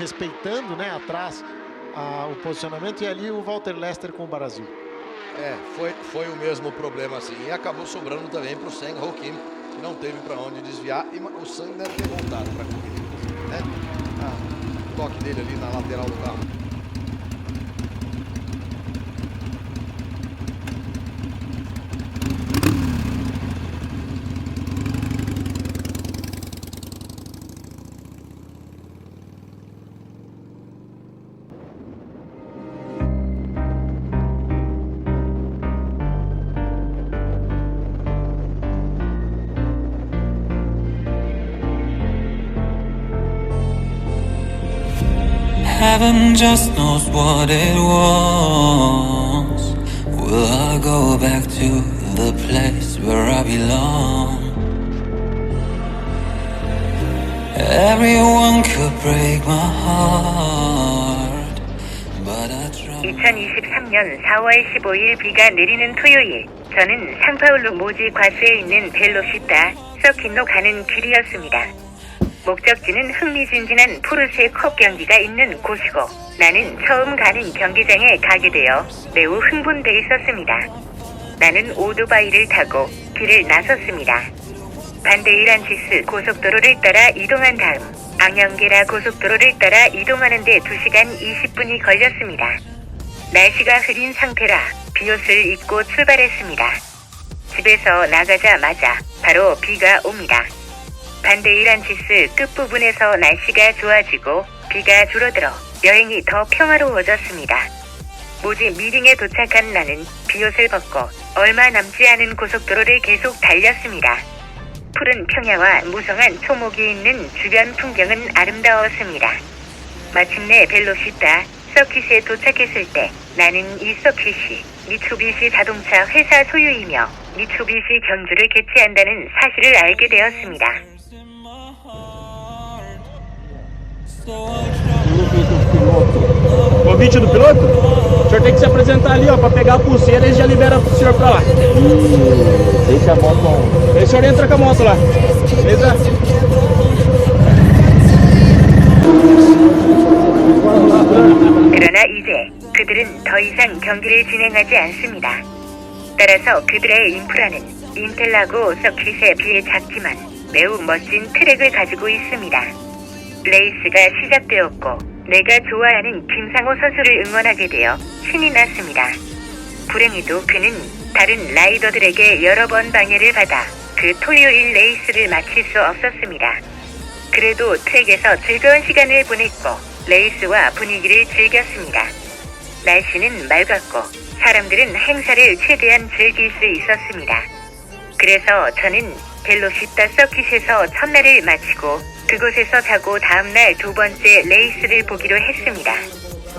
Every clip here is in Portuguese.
respeitando, né, atrás o posicionamento, e ali o Walter Lester com o Brasil. Foi o mesmo problema assim, e acabou sobrando também para o Seng Ho Kim, que não teve para onde desviar, e o Seng deve ter voltado para a corrida, né? O toque dele ali na lateral do carro. Heaven just knows what it wants. Will I go back to the place where I belong? Everyone could break my heart, but I try. 2023년 4월 15일 비가 내리는 토요일, 저는 상파울루 모지 과수에 있는 벨로시타 서킷로 가는 길이었습니다. 목적지는 흥미진진한 포르쉐 컵 경기가 있는 곳이고, 나는 처음 가는 경기장에 가게 되어 매우 흥분돼 있었습니다. 나는 오토바이를 타고 길을 나섰습니다. 반대 이란치스 고속도로를 따라 이동한 다음 앙영게라 고속도로를 따라 이동하는데 2시간 20분이 걸렸습니다. 날씨가 흐린 상태라 비옷을 입고 출발했습니다. 집에서 나가자마자 바로 비가 옵니다. 반대 이란치스 끝부분에서 날씨가 좋아지고 비가 줄어들어 여행이 더 평화로워졌습니다. 모지 미링에 도착한 나는 비옷을 벗고 얼마 남지 않은 고속도로를 계속 달렸습니다. 푸른 평야와 무성한 초목이 있는 주변 풍경은 아름다웠습니다. 마침내 벨로시타 서킷에 도착했을 때 나는 이 서킷이 미츠비시 자동차 회사 소유이며 미츠비시 경주를 개최한다는 사실을 알게 되었습니다. Convite do piloto? O senhor tem que se apresentar ali, ó, para pegar a pulseira e já libera o senhor para lá. Deixa a moto. Aí o senhor entra com a moto lá. Beleza? 그러나 이제 그들은 더 이상 경기를 진행하지 않습니다. 따라서 그들의 인프라는 인텔라고 서킷에 비해 작지만 매우 멋진 트랙을 가지고 있습니다. 레이스가 시작되었고 내가 좋아하는 김상호 선수를 응원하게 되어 신이 났습니다. 불행히도 그는 다른 라이더들에게 여러 번 방해를 받아 그 토요일 레이스를 마칠 수 없었습니다. 그래도 트랙에서 즐거운 시간을 보냈고 레이스와 분위기를 즐겼습니다. 날씨는 맑았고 사람들은 행사를 최대한 즐길 수 있었습니다. 그래서 저는 벨로시타 서킷에서 첫날을 마치고 그곳에서 자고 다음날 두 번째 레이스를 보기로 했습니다.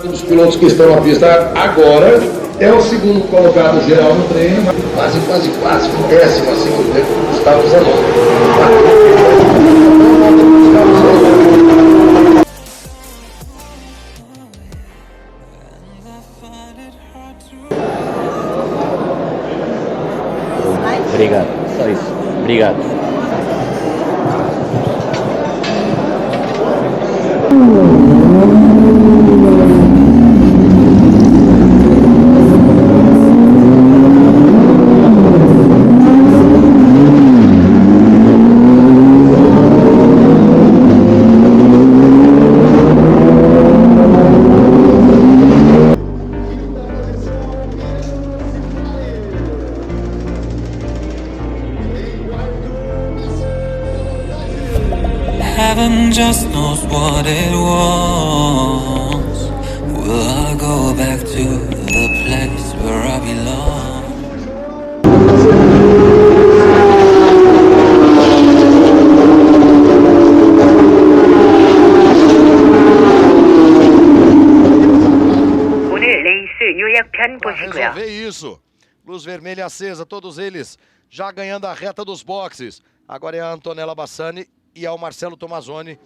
Os pilotos que estão na pista agora é o segundo colocado geral no treino, quase com décimo assim do tempo do Gustavo Zanotto. Obrigado, só isso. Obrigado. Heaven just knows what it wants. Will I go back to the place where I belong? 오늘 레이스 요약편 보시고요. Resolver isso. Luz vermelha acesa, todos eles já ganhando a reta dos boxes. Agora é a Antonella Bassani e ao Marcelo Tomazoni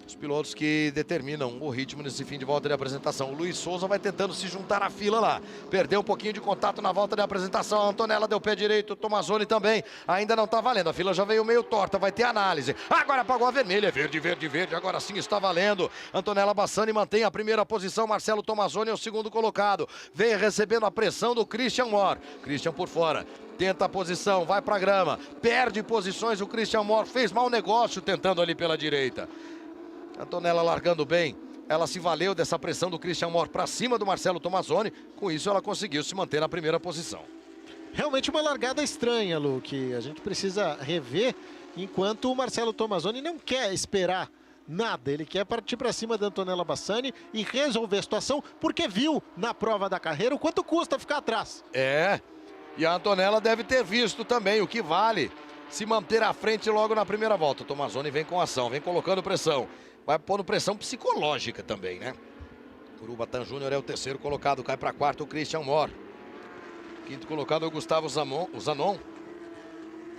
Os pilotos que determinam o ritmo nesse fim de volta de apresentação. O Luiz Souza vai tentando se juntar à fila lá. Perdeu um pouquinho de contato na volta de apresentação. A Antonella deu pé direito, o Tomazoni também. Ainda não está valendo. A fila já veio meio torta, vai ter análise. Agora apagou a vermelha. Verde, verde, verde. Agora sim está valendo. Antonella Bassani mantém a primeira posição. Marcelo Tomazoni é o segundo colocado. Vem recebendo a pressão do Christian Moore. Christian por fora. Tenta a posição, vai pra grama. Perde posições o Christian Moore. Fez mau negócio tentando ali pela direita. Antonella largando bem, ela se valeu dessa pressão do Christian Moore para cima do Marcelo Tomazoni, com isso ela conseguiu se manter na primeira posição. Realmente uma largada estranha, Lu, que a gente precisa rever, enquanto o Marcelo Tomazoni não quer esperar nada, ele quer partir para cima da Antonella Bassani e resolver a situação, porque viu na prova da carreira o quanto custa ficar atrás. É, e a Antonella deve ter visto também o que vale se manter à frente logo na primeira volta. O Tomazoni vem com ação, vem colocando pressão. Vai pondo pressão psicológica também, né? Urubatan Júnior é o terceiro colocado, cai para quarto o Christian Moore. Quinto colocado é o Gustavo Zanon.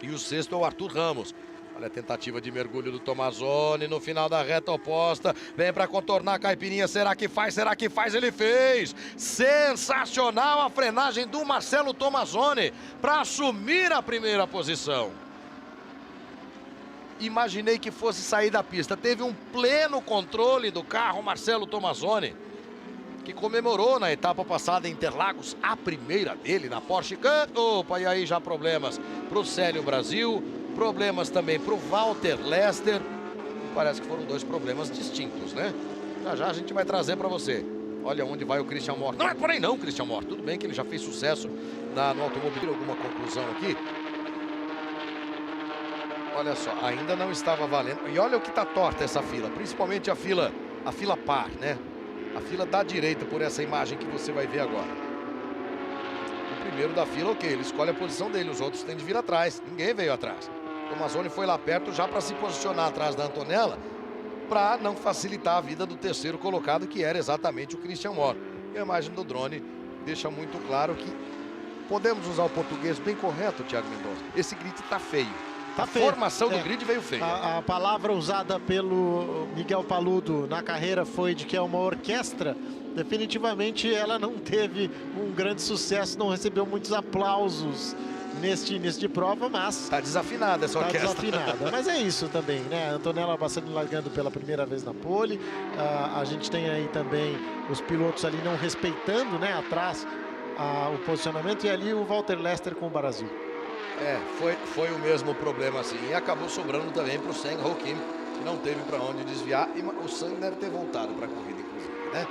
E o sexto é o Arthur Ramos. Olha a tentativa de mergulho do Tomazoni no final da reta oposta. Vem para contornar a caipirinha. Será que faz? Será que faz? Ele fez! Sensacional a frenagem do Marcelo Tomazoni para assumir a primeira posição. Imaginei que fosse sair da pista. Teve um pleno controle do carro Marcelo Tomazoni, que comemorou na etapa passada em Interlagos a primeira dele na Porsche Cup. Opa, e aí já problemas para o Célio Brasil, problemas também para o Walter Lester. Parece que foram dois problemas distintos, né? Já já a gente vai trazer para você. Olha onde vai o Christian Moore. Não é por aí não, Christian Moore. Tudo bem que ele já fez sucesso no automobilismo. Alguma conclusão aqui? Olha só, ainda não estava valendo. E olha o que está torta essa fila, principalmente a fila par, né? A fila da direita, por essa imagem que você vai ver agora. O primeiro da fila, ok, ele escolhe a posição dele, os outros têm de vir atrás. Ninguém veio atrás. O Tomazoni foi lá perto já para se posicionar atrás da Antonella, para não facilitar a vida do terceiro colocado, que era exatamente o Christian Moore. E a imagem do drone deixa muito claro que podemos usar o português bem correto, Thiago Mendonça. Esse grid está feio. Tá a feio. formação do grid veio feia. A palavra usada pelo Miguel Paludo na carreira foi de que é uma orquestra. Definitivamente ela não teve um grande sucesso, não recebeu muitos aplausos neste início de prova, mas... Está desafinada essa orquestra. Está desafinada, mas é isso também, né? Antonella Bassani largando pela primeira vez na pole. A gente tem aí também os pilotos ali não respeitando, né, atrás o posicionamento, e ali o Walter Lester com o Brasil. É, foi o mesmo problema assim. E acabou sobrando também para o Sang Ho Kim, que não teve para onde desviar. E o Sang deve ter voltado para a corrida, inclusive, né?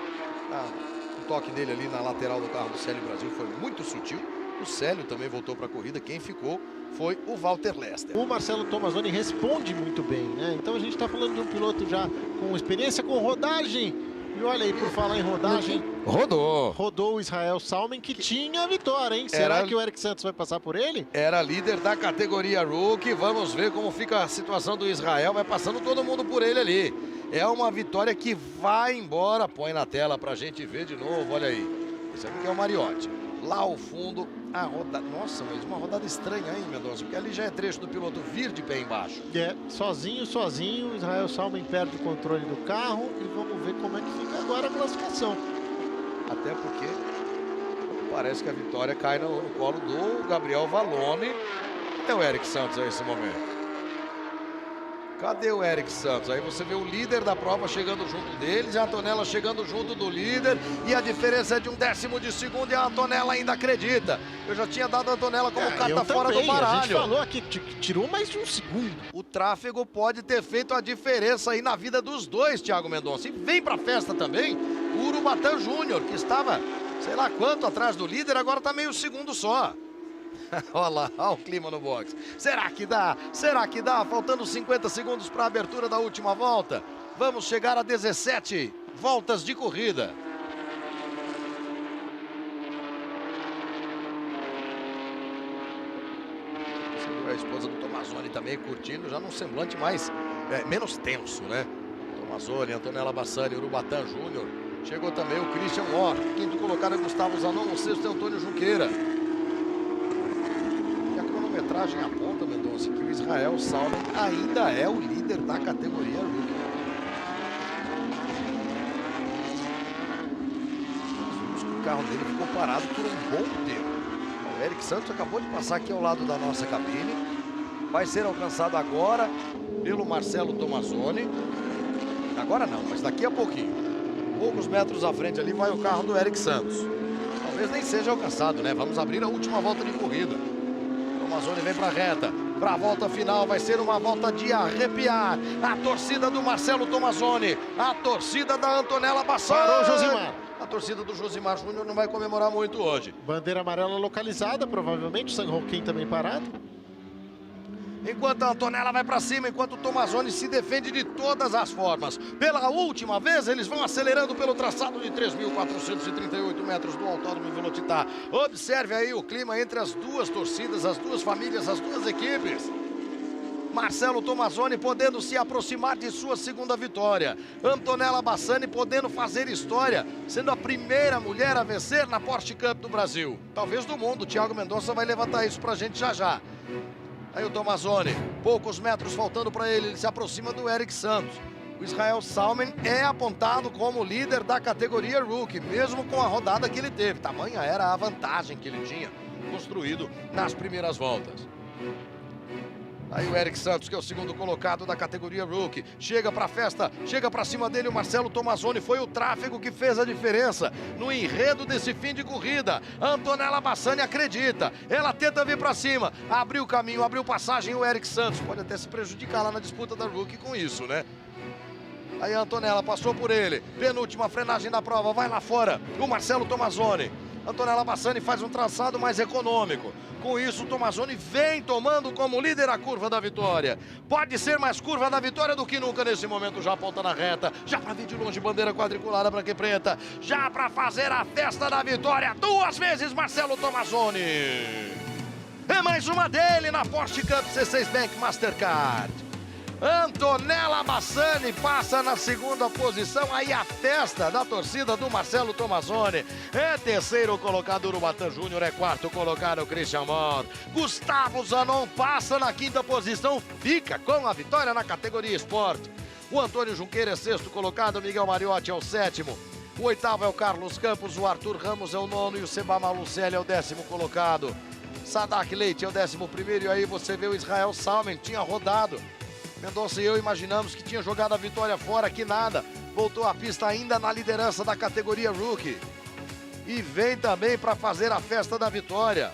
O toque dele ali na lateral do carro do Célio Brasil foi muito sutil. O Célio também voltou para a corrida. Quem ficou foi o Walter Lester. O Marcelo Tomazoni responde muito bem, né? Então a gente está falando de um piloto já com experiência, com rodagem. E olha aí, por falar em rodagem... Rodou o Israel Salmen, que tinha a vitória, hein? Será que o Eric Santos vai passar por ele? Era líder da categoria Rookie. Vamos ver como fica a situação do Israel. Vai passando todo mundo por ele ali. É uma vitória que vai embora. Põe na tela pra gente ver de novo. Olha aí. Esse aqui é o Mariotti. Lá ao fundo, a rodada... Nossa, mas uma rodada estranha, hein, Mendonça? Porque ali já é trecho do piloto vir de pé embaixo. Sozinho. Israel Salmen perde o controle do carro. E vamos ver como é que fica agora a classificação. Até porque parece que a vitória cai no colo do Gabriel Vallone. Cadê o Eric Santos nesse momento? Cadê o Eric Santos? Aí você vê o líder da prova chegando junto deles, e a Antonella chegando junto do líder, e a diferença é de 1/10 de segundo, e a Antonella ainda acredita. Eu já tinha dado a Antonella como carta fora do baralho. A gente falou aqui que tirou mais de um segundo. O tráfego pode ter feito a diferença aí na vida dos dois, Thiago Mendonça. E vem pra festa também o Urubatan Júnior, que estava, sei lá quanto atrás do líder, agora tá meio segundo só. Olha lá, olha o clima no box. Será que dá? Será que dá? Faltando 50 segundos para a abertura da última volta. Vamos chegar a 17 voltas de corrida. Você viu a esposa do Tomazoni também curtindo, já num semblante mais, menos tenso, né? Tomazoni, Antonella Bassani, Urubatan Júnior. Chegou também o Christian Moore. Quinto colocado é Gustavo Zanon, o sexto é Antônio Junqueira. A metragem aponta, Mendonça, que o Israel Salmen ainda é o líder da categoria Rookie. carro dele ficou parado por um bom tempo. O Eric Santos acabou de passar aqui ao lado da nossa cabine. Vai ser alcançado agora pelo Marcelo Tomazoni. Agora não, mas daqui a pouquinho. Poucos metros à frente ali vai o carro do Eric Santos. Talvez nem seja alcançado, né? Vamos abrir a última volta de corrida. Tomazoni vem para a reta. Para a volta final, vai ser uma volta de arrepiar. A torcida do Marcelo Tomazoni, a torcida da Antonella Bassani. Parou, Josimar. A torcida do Josimar Júnior não vai comemorar muito hoje. Bandeira amarela localizada, provavelmente. San Joaquim também parado. Enquanto a Antonella vai para cima, enquanto o Tomazoni se defende de todas as formas. Pela última vez, eles vão acelerando pelo traçado de 3.438 metros do Autódromo Velocitar. Observe aí o clima entre as duas torcidas, as duas famílias, as duas equipes. Marcelo Tomazoni podendo se aproximar de sua segunda vitória. Antonella Bassani podendo fazer história, sendo a primeira mulher a vencer na Porsche Cup do Brasil. Talvez do mundo. O Thiago Mendonça vai levantar isso pra gente já já. Aí o Tomazoni, poucos metros faltando para ele se aproxima do Eric Santos. O Israel Salmen é apontado como líder da categoria Rookie, mesmo com a rodada que ele teve. Tamanha era a vantagem que ele tinha construído nas primeiras voltas. Aí o Eric Santos, que é o segundo colocado da categoria Rookie, chega pra festa, chega pra cima dele o Marcelo Tomazoni. Foi o tráfego que fez a diferença no enredo desse fim de corrida. A Antonella Bassani acredita, ela tenta vir pra cima, abriu caminho, abriu passagem. O Eric Santos pode até se prejudicar lá na disputa da Rookie com isso, né? Aí a Antonella passou por ele, penúltima frenagem da prova, vai lá fora o Marcelo Tomazoni. Antonella Bassani faz um traçado mais econômico. Com isso, o Tomazoni vem tomando como líder a curva da vitória. Pode ser mais curva da vitória do que nunca nesse momento. Já aponta na reta, já para vir de longe, bandeira quadriculada branca e preta. Já para fazer a festa da vitória. Duas vezes Marcelo Tomazoni. É mais uma dele na Porsche Cup C6 Bank Mastercard. Antonella Bassani passa na segunda posição. Aí a festa da torcida do Marcelo Tomazoni. É terceiro colocado Urubatã Júnior, é quarto colocado Christian Mohr. Gustavo Zanon passa na quinta posição, fica com a vitória na categoria esporte. O Antônio Junqueira é sexto colocado, Miguel Mariotti é o sétimo. O oitavo é o Carlos Campos, o Arthur Ramos é o nono e o Seba Malucelli é o décimo colocado. Sadak Leite é o 11º e aí você vê o Israel Salmen, tinha rodado. Mendonça e eu imaginamos que tinha jogado a vitória fora, que nada. Voltou à pista ainda na liderança da categoria Rookie. E vem também para fazer a festa da vitória.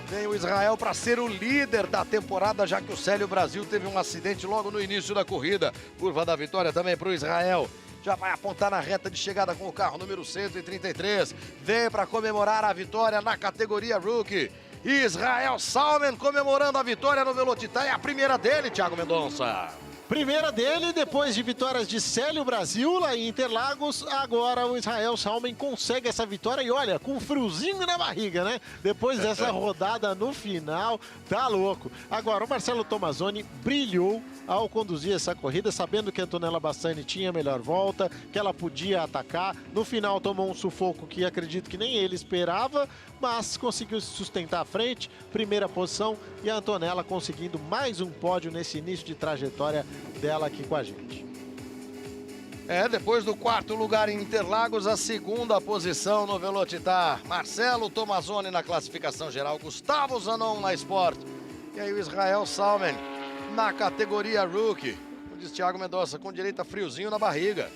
Vem o Israel para ser o líder da temporada, já que o Célio Brasil teve um acidente logo no início da corrida. Curva da vitória também para o Israel. Já vai apontar na reta de chegada com o carro número 133. Vem para comemorar a vitória na categoria Rookie. Israel Salmen comemorando a vitória no Velocitar. É a primeira dele, Thiago Mendonça. Primeira dele, depois de vitórias de Célio Brasil lá em Interlagos, agora o Israel Salmen consegue essa vitória e olha, com um friozinho na barriga, né? Depois dessa rodada no final, tá louco. Agora, o Marcelo Tomazoni brilhou ao conduzir essa corrida, sabendo que a Antonella Bassani tinha a melhor volta, que ela podia atacar. No final tomou um sufoco que acredito que nem ele esperava, mas conseguiu se sustentar à frente, primeira posição, e a Antonella conseguindo mais um pódio nesse início de trajetória dela aqui com a gente. Depois do quarto lugar em Interlagos, a segunda posição no Velocitar. Marcelo Tomazoni na classificação geral, Gustavo Zanon na Sport. E aí o Israel Salmen na categoria Rookie. Como diz Thiago Mendonça, com direito a friozinho na barriga.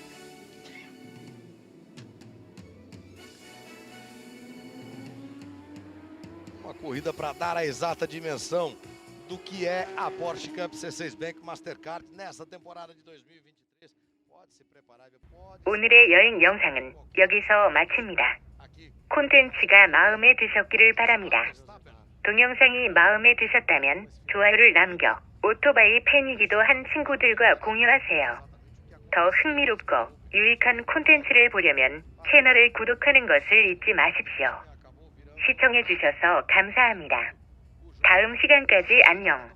Uma corrida para dar a exata dimensão do que é a Porsche Cup C6 Bank Mastercard nessa temporada de 2023. Pode se preparar. 오늘의 여행 영상은 여기서 마칩니다. 콘텐츠가 마음에 드셨기를 바랍니다. 동영상이 마음에 드셨다면 좋아요를 남겨 오토바이 팬이기도 한 친구들과 공유하세요. 더 흥미롭고 유익한 콘텐츠를 보려면 채널을 구독하는 것을 잊지 마십시오. 시청해주셔서 감사합니다. 다음 시간까지 안녕.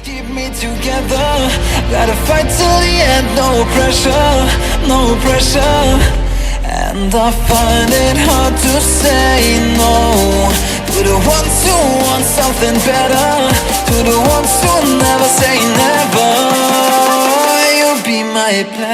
Keep me together, gotta fight till the end, no pressure, no pressure. And I find it hard to say no to the ones who want something better, to the ones who never say never. You'll be my pleasure.